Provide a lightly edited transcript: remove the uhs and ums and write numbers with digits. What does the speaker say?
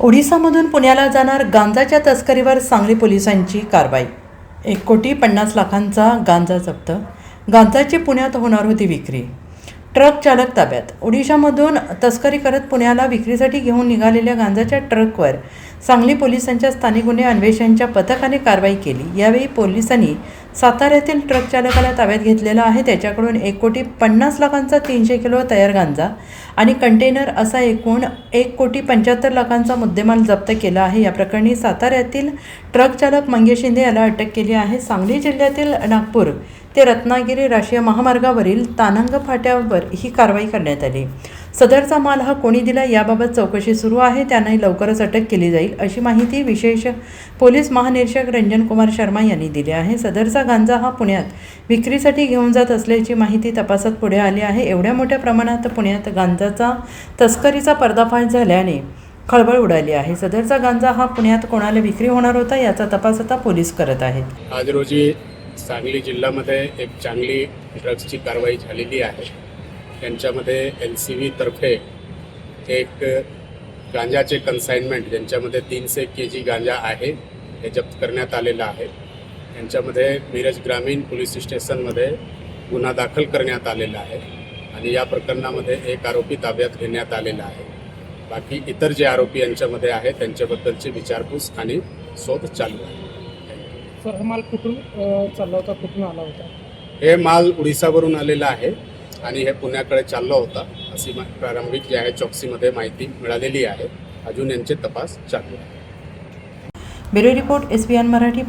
ओडिसामधून पुण्याला जाणार गांजाच्या तस्करीवर सांगली पोलिसांची कारवाई। 1,50,00,000चा गांजा जप्त। गांजाची पुण्यात होणार होती विक्री। ट्रक चालक ताब्यात। ओडिशामधून तस्करी करत पुण्याला विक्रीसाठी घेऊन निघालेल्या गांजाच्या ट्रकवर सांगली पोलिसांच्या स्थानिक गुन्हे अन्वेषणच्या पथकाने कारवाई केली। यावेळी पोलिसांनी साताऱ्यातील ट्रक चालकाला ताब्यात घेतलेला आहे। त्याच्याकडून 1,50,00,000चा 300 किलो तयार गांजा आणि कंटेनर असा एकूण 1,75,00,000चा मुद्देमाल जप्त केला आहे। या प्रकरणी साताऱ्यातील ट्रक चालक मंगेश शिंदे याला अटक केली आहे। सांगली जिल्ह्यातील नागपूर ते रत्नागिरी राष्ट्रीय महामार्गावरील तानंग फाट्यावर ही कारवाई करण्यात आली। सदरचा माल हा कोणी दिला याबाबत चौकशी सुरू आहे। त्यांनाही लवकरच अटक केली जाईल अशी माहिती विशेष पोलीस महानिरीक्षक रंजन कुमार शर्मा यांनी दिली आहे। सदरचा गांजा हा पुण्यात विक्रीसाठी घेऊन जात असल्याची माहिती तपासात पुढे आली आहे। एवढ्या मोठ्या प्रमाणात पुण्यात गांजाचा तस्करीचा पर्दाफाश झाल्याने खळबळ उडाली आहे। सदरचा गांजा हा पुण्यात कोणाला विक्री होणार होता याचा तपास आता पोलीस करत आहेत। आज रोजी सांगली जिल्ह्यामध्ये एक चांगली ड्रग्सची कारवाई झालेली आहे। त्यांच्यामध्ये LCV तर्फे एक गांजाचे कन्साइनमेंट ज्यांच्यामध्ये 300 kg गांजा आहे हे जप्त करण्यात आलेला आहे। यांच्यामध्ये मिरज ग्रामीण पोलीस स्टेशनमध्ये गुन्हा दाखल करण्यात आलेला आहे आणि या प्रकरणामध्ये एक आरोपी ताब्यात घेण्यात आलेला आहे। बाकी इतर जे आरोपी यांच्यामध्ये आहे त्यांच्याबद्दलची विचारपूस आणि शोध चालू आहे। सर हा माल कुठून चालला होता, कुठून आला होता? हे माल उडीसावरून आलेला आहे आणि हे पुण्याकडे चालला होता अशी प्रारंभिक जे आहे चौकशीमध्ये माहिती मिळालेली आहे। अजून यांचे तपास चालू आहे। Bureau report SBN Marathi.